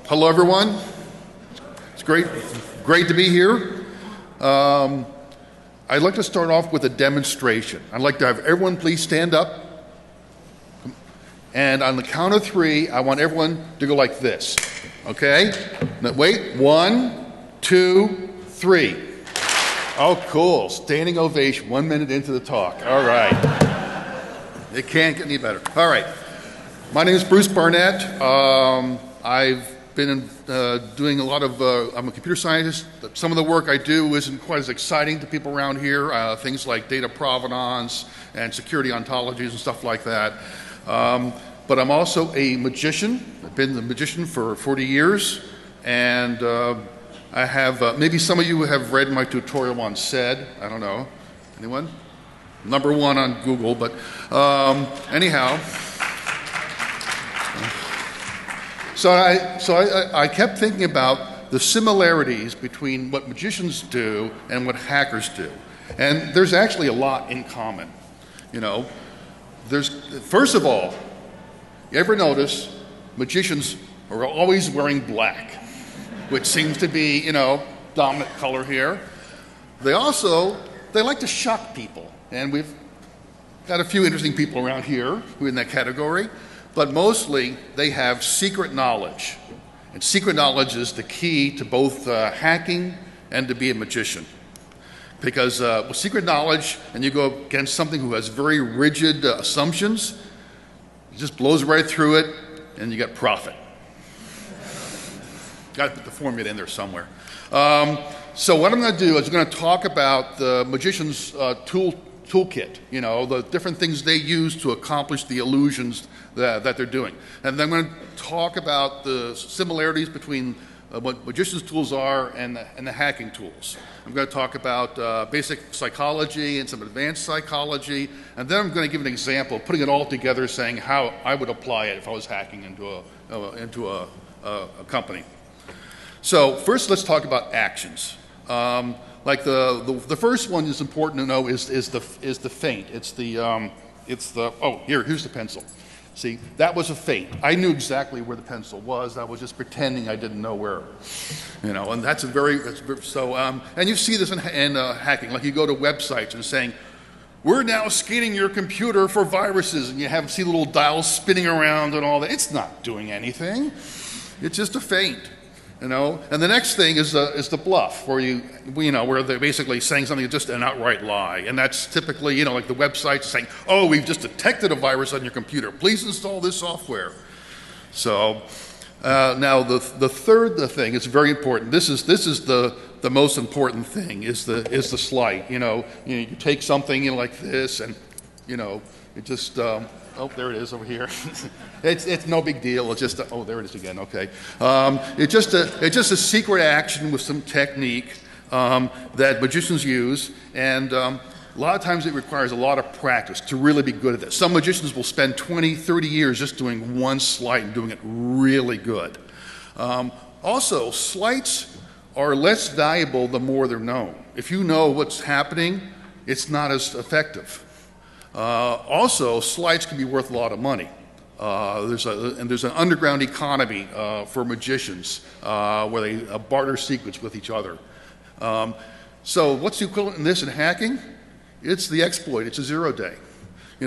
Hello, everyone. It's great to be here. I'd like to start off with a demonstration. I'd like to have everyone please stand up. And on the count of 3, I want everyone to go like this. Okay? Now, wait. 1, 2, 3. Oh, cool. Standing ovation 1 minute into the talk. All right. It can't get any better. All right. My name is Bruce Barnett. I've been doing a lot of, I'm a computer scientist. Some of the work I do isn't quite as exciting to people around here, things like data provenance and security ontologies and stuff like that. But I'm also a magician. I've been a magician for 40 years, and I have, maybe some of you have read my tutorial on SED, I don't know. Anyone? #1 on Google, but anyhow. So I kept thinking about the similarities between what magicians do and what hackers do. And there's actually a lot in common. You know, first of all, you ever notice magicians are always wearing black, which seems to be, you know, dominant color here. They like to shock people. And we've got a few interesting people around here who are in that category. But mostly, they have secret knowledge. And secret knowledge is the key to both hacking and to be a magician. Because with secret knowledge, and you go against something who has very rigid assumptions, it just blows right through it, and you get profit. Got to put the formula in there somewhere. So what I'm going to do is I'm going to talk about the magician's toolkit, you know, the different things they use to accomplish the illusions that they're doing. And then I'm going to talk about the similarities between what magician's tools are and the hacking tools. I'm going to talk about basic psychology and some advanced psychology, and then I'm going to give an example, putting it all together, saying how I would apply it if I was hacking into a company. So first, let's talk about actions. Like the first one is important to know is the feint. Here's the pencil. See, that was a feint. I knew exactly where the pencil was. I was just pretending I didn't know where. You know, and and you see this in hacking. Like you go to websites and saying, we're now scanning your computer for viruses, and you see little dials spinning around and all that. It's not doing anything. It's just a feint. You know, and the next thing is the bluff, where they're basically saying something that's just an outright lie, and that's typically, you know, like the website saying, "Oh, we've just detected a virus on your computer. Please install this software." So now the third thing is very important. This is the most important thing is the sleight. You take something like this, and it just. Oh, there it is over here. It's no big deal. It's just there it is again. Okay, it's just a secret action with some technique that magicians use, and a lot of times it requires a lot of practice to really be good at this. Some magicians will spend 20, 30 years just doing one sleight and doing it really good. Also, sleights are less valuable the more they're known. If you know what's happening, it's not as effective. Also, sleights can be worth a lot of money. There's an underground economy for magicians where they barter secrets with each other. So what's the equivalent in this in hacking? It's the exploit. It's a 0-day.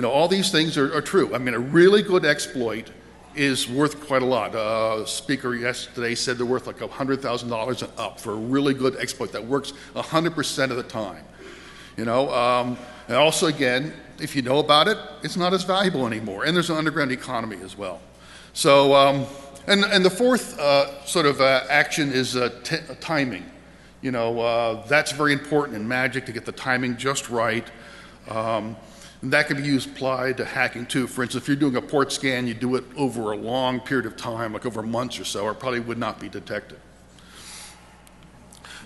All these things are true. I mean, a really good exploit is worth quite a lot. A speaker yesterday said they're worth like $100,000 and up for a really good exploit that works 100% of the time. And also, again, if you know about it, it's not as valuable anymore. And there's an underground economy as well. So, and the fourth sort of action is timing. That's very important in magic to get the timing just right. And that can be applied to hacking too. For instance, if you're doing a port scan, you do it over a long period of time, like over months or so, or it probably would not be detected.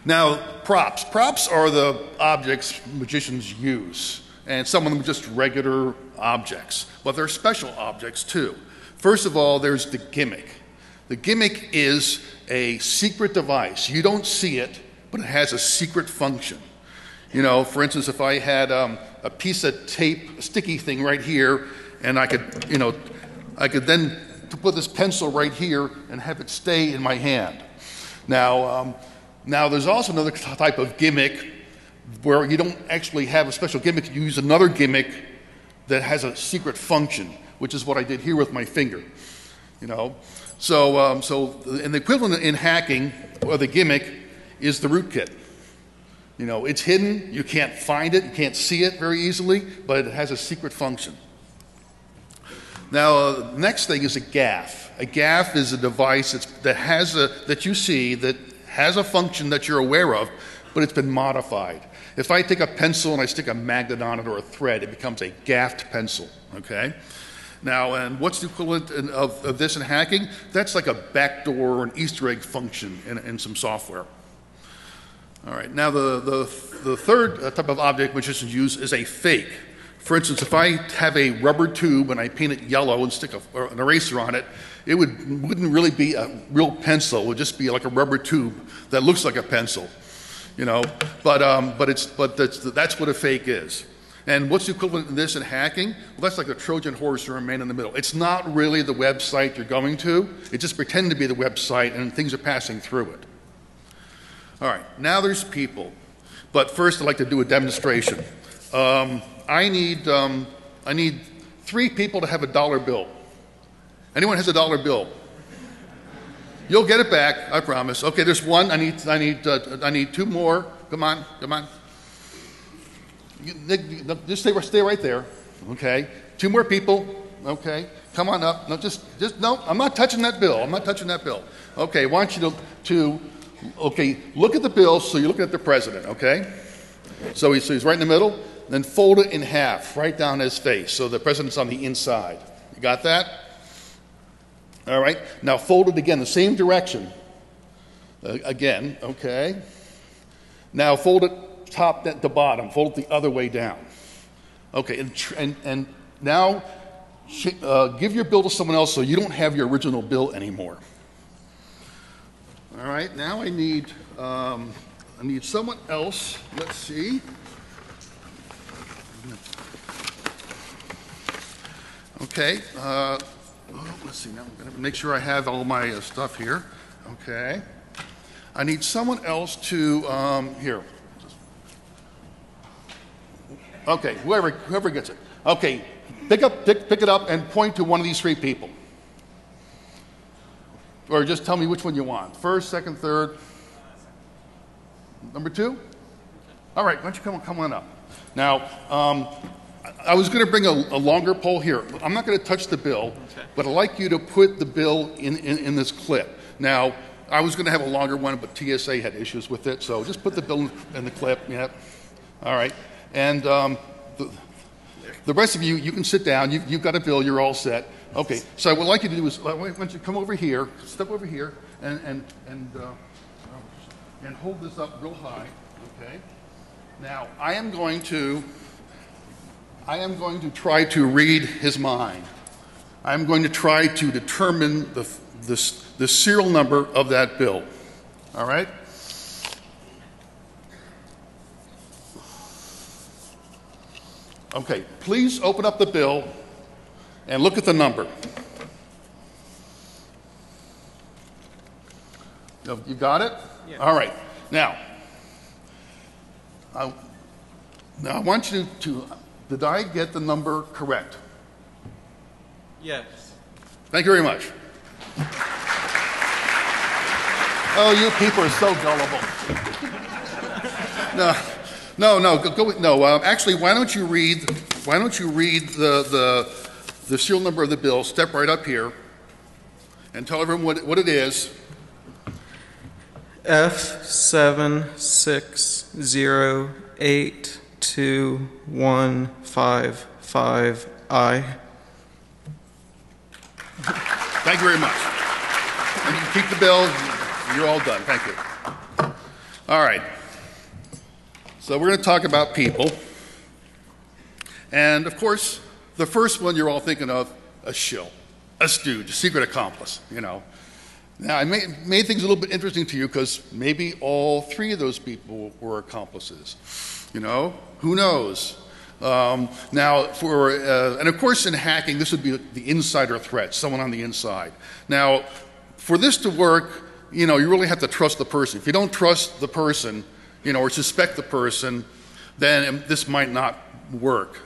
Now, props. Props are the objects magicians use. And some of them are just regular objects. But there are special objects too. First of all, there's the gimmick. The gimmick is a secret device. You don't see it, but it has a secret function. For instance, if I had a piece of tape, a sticky thing right here, and I could then to put this pencil right here and have it stay in my hand. Now, now there's also another type of gimmick where you don't actually have a special gimmick. You use another gimmick that has a secret function, which is what I did here with my finger. You know, so and the equivalent in hacking, or the gimmick, is the rootkit. You know, it's hidden. You can't find it. You can't see it very easily, but it has a secret function. Now, the next thing is a gaff. A gaff is a device that you see that has a function that you're aware of, but it's been modified. If I take a pencil and I stick a magnet on it or a thread, it becomes a gaffed pencil, okay? Now, and what's the equivalent of this in hacking? That's like a backdoor or an Easter egg function in some software. All right, now the third type of object magicians use is a fake. For instance, if I have a rubber tube and I paint it yellow and stick an eraser on it, it wouldn't really be a real pencil. It would just be like a rubber tube that looks like a pencil, you know. But that's what a fake is. And what's the equivalent of this in hacking? Well, that's like a Trojan horse or a man in the middle. It's not really the website you're going to. It just pretends to be the website, and things are passing through it. All right, now there's people. But first, I'd like to do a demonstration. I need 3 people to have a dollar bill. Anyone has a dollar bill? You'll get it back, I promise. Okay, there's one. I need 2 more. Come on. Just stay right there. Okay. 2 more people. Okay. Come on up. No, just no. I'm not touching that bill. Okay. I want you to look at the bill. So you're looking at the president. Okay. So he's right in the middle. Then fold it in half, right down his face, so the president's on the inside. You got that? All right. Now fold it again, the same direction. Again, okay. Now fold it top to bottom. Fold it the other way down. Okay, and now give your bill to someone else so you don't have your original bill anymore. All right. Now I need someone else. Let's see. Okay, let's see, now I'm going to make sure I have all my stuff here. Okay, I need someone else to, here. Okay, whoever gets it. Okay, pick it up and point to one of these 3 people. Or just tell me which one you want. First, second, third. Number 2? All right, why don't you come on up. Now, I was going to bring a longer pole here. I'm not going to touch the bill, but I'd like you to put the bill in this clip. Now, I was going to have a longer one, but TSA had issues with it, so just put the bill in the clip. Yeah. All right. And the rest of you, you can sit down. You've got a bill. You're all set. Okay. So what I'd like you to do is, why don't you come over here, step over here, and hold this up real high. Okay. Now, I am going to try to read his mind. I'm going to try to determine the serial number of that bill. All right? Okay, please open up the bill and look at the number. You got it? Yeah. All right. Now I want you to, did I get the number correct? Yes. Thank you very much. Oh, you people are so gullible. No. Actually, why don't you read the serial number of the bill? Step right up here and tell everyone what it is. F760821555I. Thank you very much. And you can keep the bill. You're all done. Thank you. All right. So we're going to talk about people. And, of course, the first one you're all thinking of, a shill, a stooge, a secret accomplice, you know. Now, I made things a little bit interesting to you because maybe all 3 of those people were accomplices. You know, who knows? Now, and of course in hacking, this would be the insider threat, someone on the inside. Now, for this to work, you really have to trust the person. If you don't trust the person, or suspect the person, then this might not work.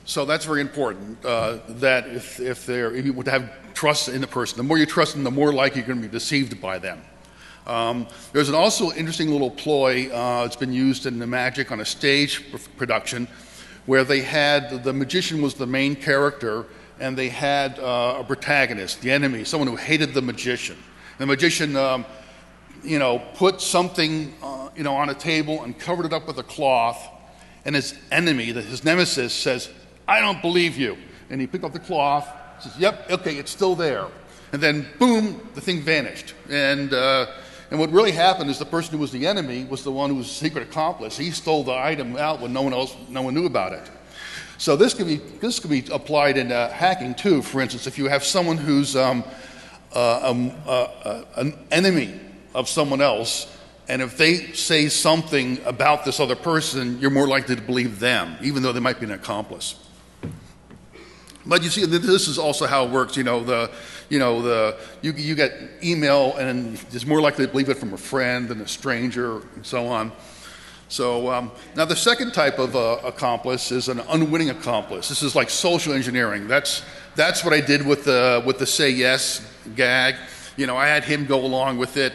So that's very important, that if you would have trust in the person. The more you trust them, the more likely you're going to be deceived by them. There's also an interesting little ploy. It's been used in the magic on a stage production where they had, the magician was the main character, and they had a protagonist, the enemy, someone who hated the magician. The magician, put something, on a table and covered it up with a cloth, and his enemy, his nemesis, says, "I don't believe you." And he picked up the cloth, says, "Yep, okay, it's still there." And then, boom, the thing vanished. And what really happened is the person who was the enemy was the one who was a secret accomplice. He stole the item out when no one knew about it. So this could be applied in hacking too. For instance, if you have someone who's an enemy of someone else, and if they say something about this other person, you're more likely to believe them, even though they might be an accomplice. But you see, this is also how it works. You get email, and it's more likely to believe it from a friend than a stranger, and so on. So now the second type of accomplice is an unwitting accomplice. This is like social engineering. That's what I did with the say yes gag. I had him go along with it.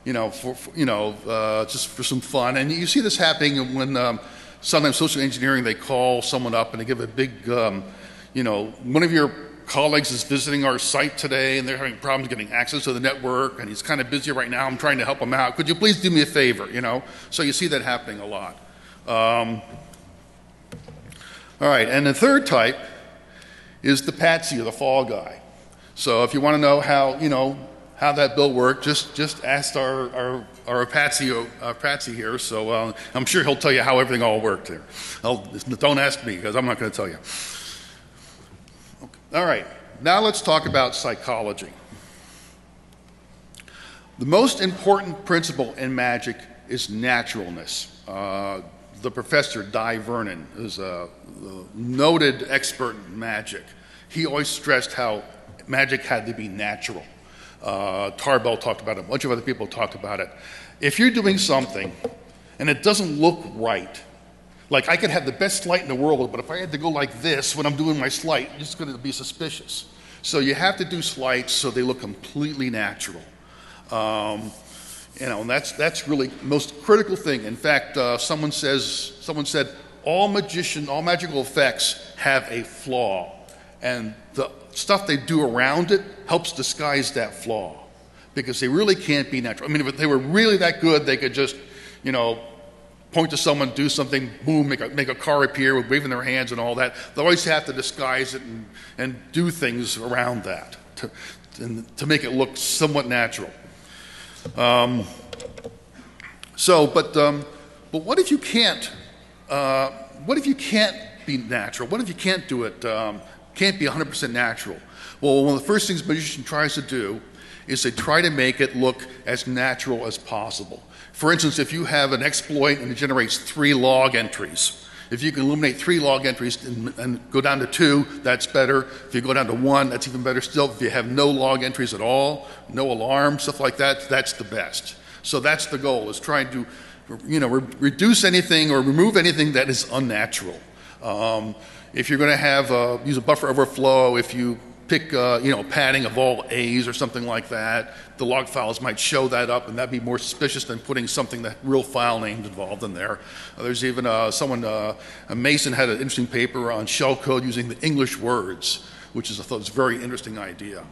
Just for some fun. And you see this happening when sometimes social engineering, they call someone up and they give a big, one of your colleagues is visiting our site today and they're having problems getting access to the network and he's kind of busy right now. I'm trying to help him out. Could you please do me a favor, So you see that happening a lot. All right, and the third type is the patsy or the fall guy. So if you want to know how that bill worked, just ask our patsy here. So I'm sure he'll tell you how everything all worked here. Don't ask me because I'm not going to tell you. Okay. All right, now let's talk about psychology. The most important principle in magic is naturalness. The professor, Di Vernon, is a noted expert in magic. He always stressed how magic had to be natural. Tarbell talked about it. A bunch of other people talked about it. If you're doing something and it doesn't look right, like I could have the best sleight in the world, but if I had to go like this when I'm doing my sleight, it's going to be suspicious. So you have to do sleights so they look completely natural. And that's really the most critical thing. In fact, someone said all magical effects have a flaw, and the stuff they do around it helps disguise that flaw, because they really can't be natural. I mean, if they were really that good, they could just, point to someone, do something, boom, make a car appear with waving their hands and all that. They always have to disguise it and do things around that to make it look somewhat natural. But what if you can't? What if you can't be natural? What if you can't do it? Can't be 100% natural? Well, one of the first things a magician tries to do is they try to make it look as natural as possible. For instance, if you have an exploit and it generates 3 log entries, if you can eliminate 3 log entries and go down to 2, that's better. If you go down to 1, that's even better still. If you have no log entries at all, no alarm, stuff like that, that's the best. So that's the goal, is trying to reduce anything or remove anything that is unnatural. If you're going to have use a buffer overflow, if you pick padding of all A's or something like that, the log files might show that up, and that'd be more suspicious than putting something that real file names involved in there. There's even a Mason had an interesting paper on shell code using the English words, which is a very interesting idea.